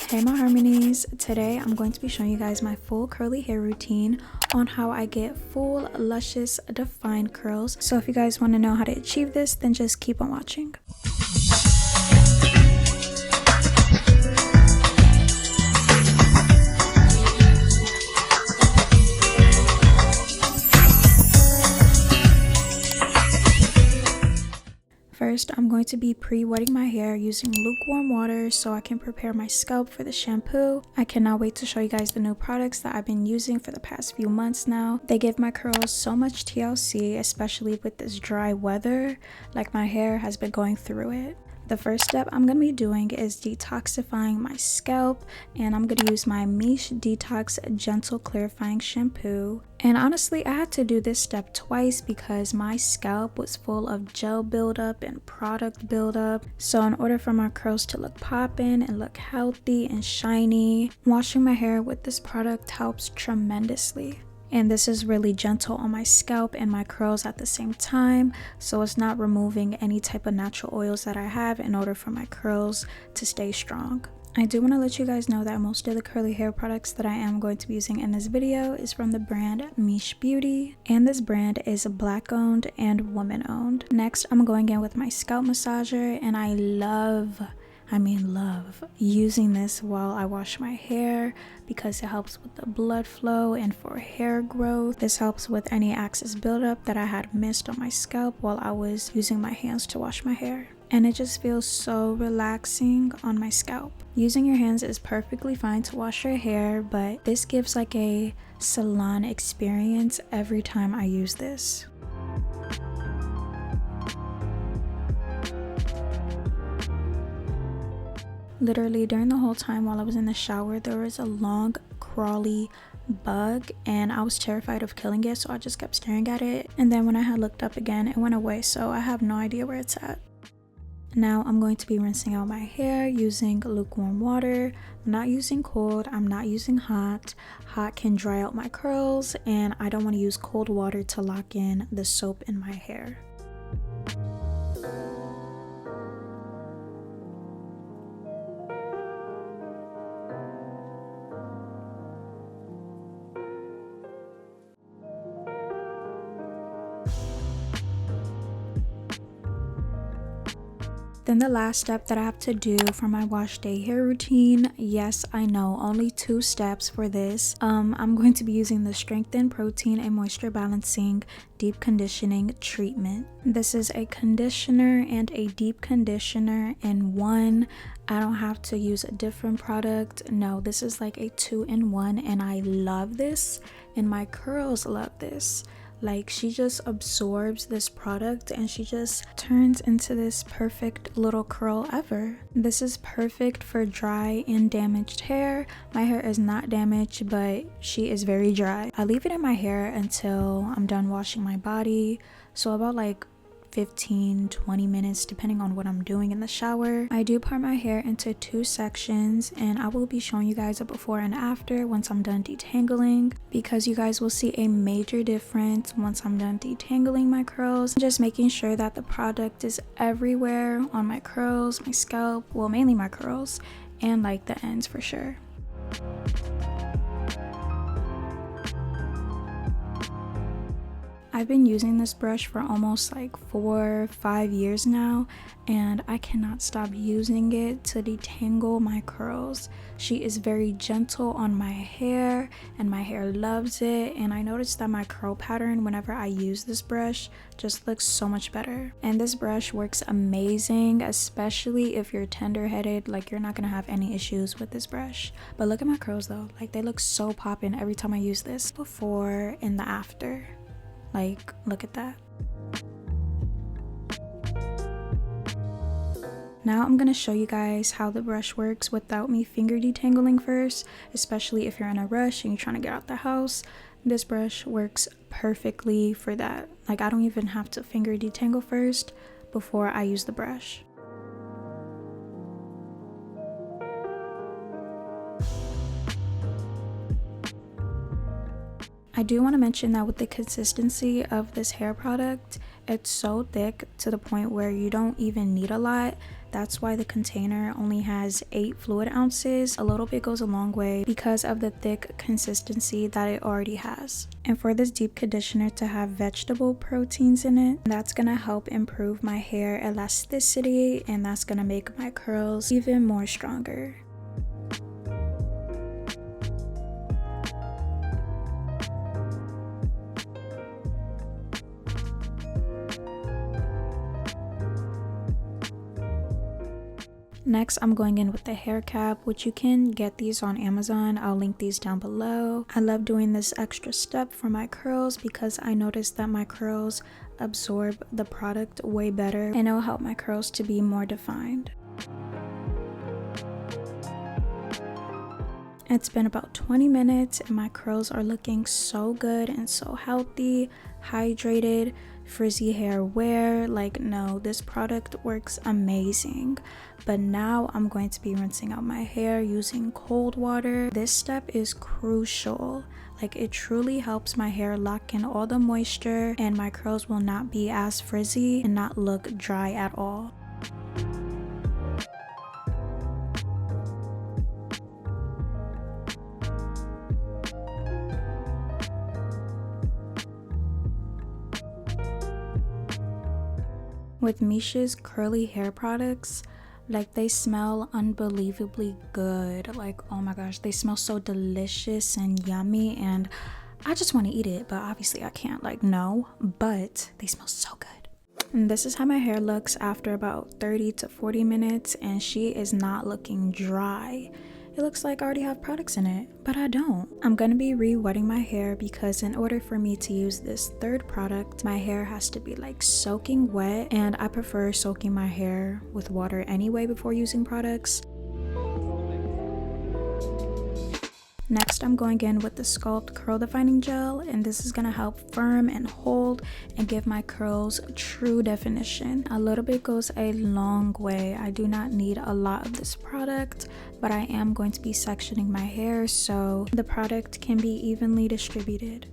Hey my harmonies, today I'm going to be showing you guys my full curly hair routine on how I get full luscious defined curls. So if you guys want to know how to achieve this, then just keep on watching. First, I'm going to be pre-wetting my hair using lukewarm water so I can prepare my scalp for the shampoo. I cannot wait to show you guys the new products that I've been using for the past few months now. They give my curls so much TLC, especially with this dry weather, like my hair has been going through it. The first step I'm going to be doing is detoxifying my scalp, and I'm going to use my 𝐵𝐻 Detox Gentle Clarifying Shampoo. And honestly, I had to do this step twice because my scalp was full of gel buildup and product buildup. So in order for my curls to look poppin' and look healthy and shiny, washing my hair with this product helps tremendously. And this is really gentle on my scalp and my curls at the same time, so it's not removing any type of natural oils that I have in order for my curls to stay strong. I do want to let you guys know that most of the curly hair products that I am going to be using in this video is from the brand Miche Beauty, and this brand is Black owned and woman owned. Next, I'm going in with my scalp massager, and I love using this while I wash my hair because it helps with the blood flow and for hair growth. This helps with any excess buildup that I had missed on my scalp while I was using my hands to wash my hair. And it just feels so relaxing on my scalp. Using your hands is perfectly fine to wash your hair, but this gives like a salon experience every time I use this. Literally during the whole time while I was in the shower, there was a long crawly bug and I was terrified of killing it, so I just kept staring at it, and then when I had looked up again it went away, so I have no idea where it's at. Now I'm going to be rinsing out my hair using lukewarm water. I'm not using cold, I'm not using hot. Hot can dry out my curls and I don't want to use cold water to lock in the soap in my hair. Then the last step that I have to do for my wash day hair routine, yes I know, only 2 steps for this. I'm going to be using the Strengthen Protein and Moisture Balancing Deep Conditioning Treatment. This is a conditioner and a deep conditioner in one. I don't have to use a different product. No, this is like a 2-in-1 and I love this and my curls love this. Like, she just absorbs this product and she just turns into this perfect little curl ever. This is perfect for dry and damaged hair. My hair is not damaged, but she is very dry. I leave it in my hair until I'm done washing my body, so about like 15-20 minutes depending on what I'm doing in the shower. I do part my hair into 2 sections and I will be showing you guys a before and after once I'm done detangling, because you guys will see a major difference once I'm done detangling my curls. Just making sure that the product is everywhere on my curls, my scalp, well mainly my curls, and like the ends for sure. I've been using this brush for almost like 4 or 5 years now, and I cannot stop using it to detangle my curls. She is very gentle on my hair and my hair loves it, and I noticed that my curl pattern whenever I use this brush just looks so much better. And this brush works amazing, especially if you're tender-headed. Like, you're not gonna have any issues with this brush. But look at my curls though, like they look so poppin' every time I use this. Before and the after. Like, look at that. Now I'm going to show you guys how the brush works without me finger detangling first, especially if you're in a rush and you're trying to get out the house. This brush works perfectly for that. Like, I don't even have to finger detangle first before I use the brush. I do want to mention that with the consistency of this hair product, it's so thick to the point where you don't even need a lot. That's why the container only has 8 fluid ounces. A little bit goes a long way because of the thick consistency that it already has. And for this deep conditioner to have vegetable proteins in it, that's gonna help improve my hair elasticity, and that's gonna make my curls even more stronger. Next, I'm going in with the hair cap, which you can get these on Amazon. I'll link these down below. I love doing this extra step for my curls because I noticed that my curls absorb the product way better, and it'll help my curls to be more defined. It's been about 20 minutes and my curls are looking so good and so healthy, hydrated, frizzy hair wear. Like, no, this product works amazing. But now I'm going to be rinsing out my hair using cold water. This step is crucial. Like, it truly helps my hair lock in all the moisture, and my curls will not be as frizzy and not look dry at all. With Mish's curly hair products, like, they smell unbelievably good. Like, oh my gosh, they smell so delicious and yummy, and I just want to eat it, but obviously I can't, like, no, but they smell so good. And this is how my hair looks after about 30 to 40 minutes, and she is not looking dry. It looks like I already have products in it, but I don't. I'm gonna be re-wetting my hair because in order for me to use this third product, my hair has to be like soaking wet, and I prefer soaking my hair with water anyway before using products. Next, I'm going in with the Sculpt Curl Defining Gel, and this is gonna help firm and hold and give my curls true definition. A little bit goes a long way. I do not need a lot of this product, but I am going to be sectioning my hair so the product can be evenly distributed.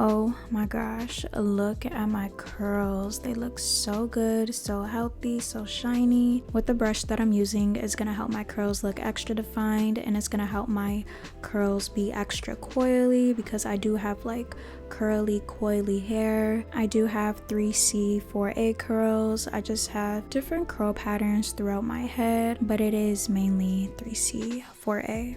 Oh my gosh, look at my curls. They look so good, so healthy, so shiny. With the brush that I'm using is gonna help my curls look extra defined, and it's gonna help my curls be extra coily because I do have like curly, coily hair. I do have 3C 4A curls. I just have different curl patterns throughout my head, but it is mainly 3C 4A.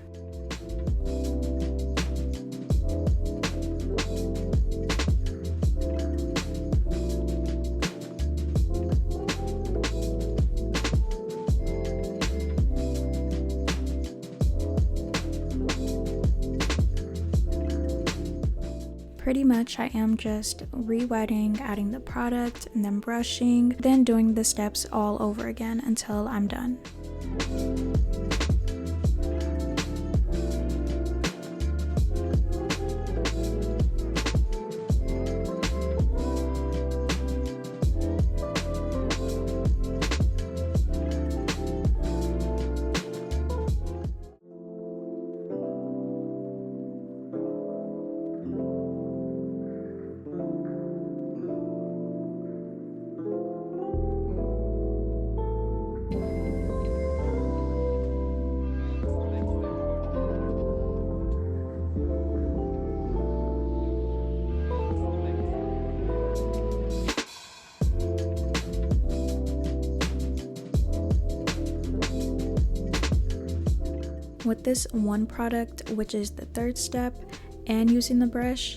Pretty much I am just re-wetting, adding the product, and then brushing, then doing the steps all over again until I'm done. With this one product, which is the third step, and using the brush,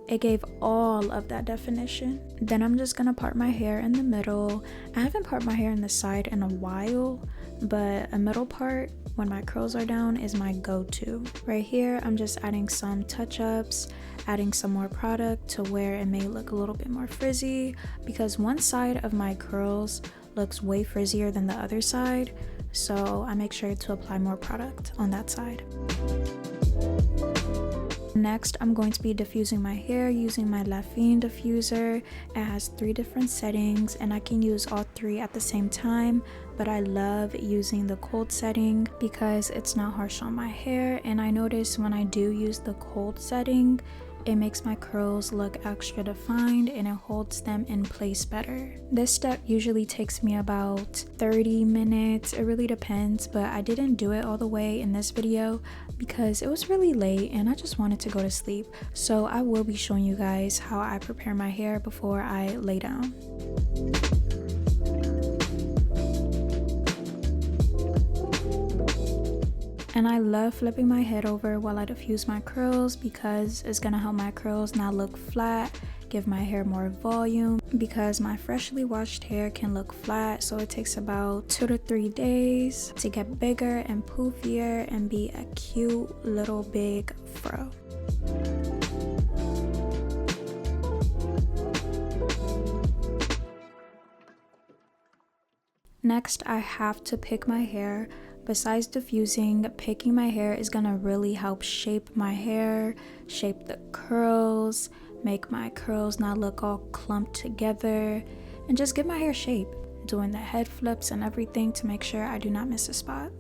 it gave all of that definition. Then I'm just gonna part my hair in the middle. I haven't part my hair in the side in a while, but a middle part when my curls are down is my go-to. Right here, I'm just adding some touch-ups, adding some more product to where it may look a little bit more frizzy, because one side of my curls looks way frizzier than the other side, so I make sure to apply more product on that side. Next, I'm going to be diffusing my hair using my DEFINED diffuser. It has 3 different settings and I can use all 3 at the same time, but I love using the cold setting because it's not harsh on my hair, and I notice when I do use the cold setting, it makes my curls look extra defined and it holds them in place better. This step usually takes me about 30 minutes. It really depends, but I didn't do it all the way in this video because it was really late and I just wanted to go to sleep. So I will be showing you guys how I prepare my hair before I lay down. And I love flipping my head over while I diffuse my curls because it's gonna help my curls not look flat, give my hair more volume, because my freshly washed hair can look flat, so it takes about 2 to 3 days to get bigger and poofier and be a cute little big fro. Next, I have to pick my hair. Besides diffusing, picking my hair is gonna really help shape my hair, shape the curls, make my curls not look all clumped together, and just give my hair shape, doing the head flips and everything to make sure I do not miss a spot.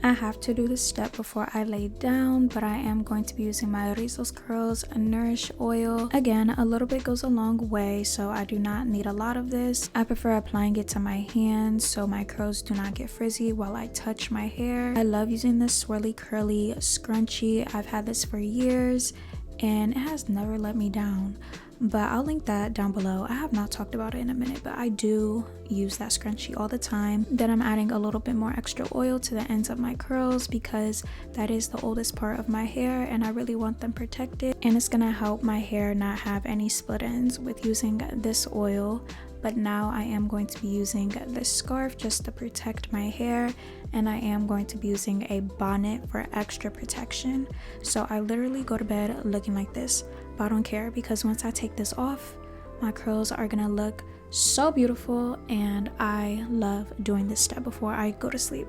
I have to do this step before I lay down, but I am going to be using my 𝐆𝐸 Curls Nourish Oil. Again, a little bit goes a long way, so I do not need a lot of this. I prefer applying it to my hands so my curls do not get frizzy while I touch my hair. I love using this swirly curly scrunchie. I've had this for years and it has never let me down. But I'll link that down below. I have not talked about it in a minute, but I do use that scrunchie all the time. Then I'm adding a little bit more extra oil to the ends of my curls because that is the oldest part of my hair and I really want them protected. And it's gonna help my hair not have any split ends with using this oil. But now I am going to be using this scarf just to protect my hair, and I am going to be using a bonnet for extra protection. So I literally go to bed looking like this, but I don't care because once I take this off, my curls are gonna look so beautiful, and I love doing this step before I go to sleep.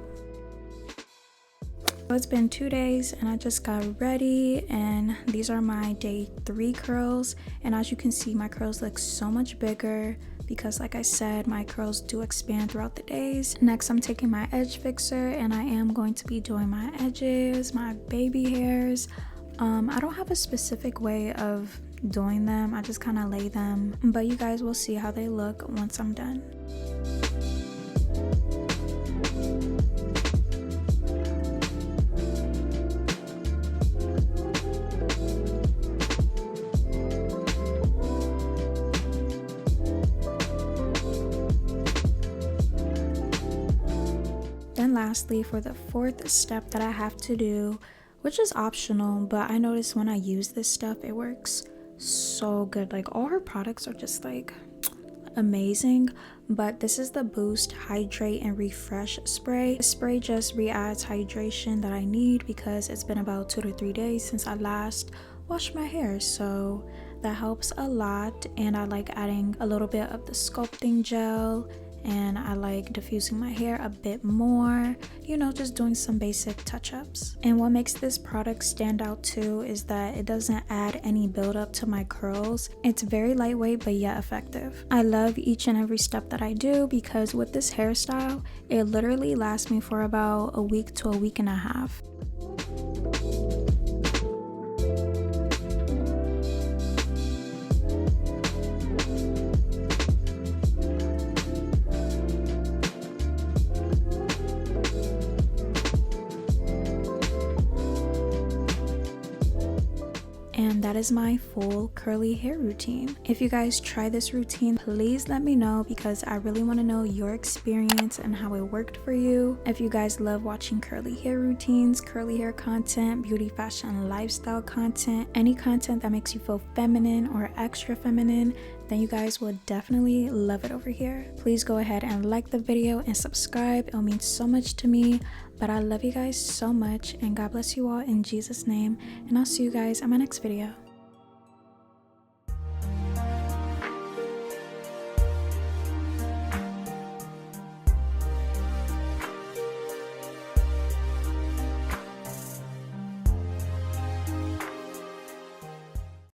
So it's been 2 days and I just got ready, and these are my day 3 curls, and as you can see, my curls look so much bigger because, like I said, my curls do expand throughout the days. Next, I'm taking my edge fixer and I am going to be doing my edges, my baby hairs. I don't have a specific way of doing them, I just kind of lay them, but you guys will see how they look once I'm done. Then lastly, for the 4th step that I have to do, which is optional, but I noticed when I use this stuff, it works so good. Like, all her products are just like amazing, but this is the Boost Hydrate and Refresh spray. This spray just re-adds hydration that I need because it's been about 2 to 3 days since I last washed my hair, so that helps a lot. And I like adding a little bit of the sculpting gel, and I like diffusing my hair a bit more, you know, just doing some basic touch-ups. And what makes this product stand out too is that it doesn't add any buildup to my curls. It's very lightweight but yet effective. I love each and every step that I do because with this hairstyle, it literally lasts me for about a week to a week and a half. And that is my full curly hair routine. If you guys try this routine, please let me know because I really want to know your experience and how it worked for you. If you guys love watching curly hair routines, curly hair content, beauty, fashion, and lifestyle content, any content that makes you feel feminine or extra feminine, then you guys will definitely love it over here. Please go ahead and like the video and subscribe. It'll mean so much to me. But I love you guys so much, and God bless you all in Jesus' name, and I'll see you guys in my next video.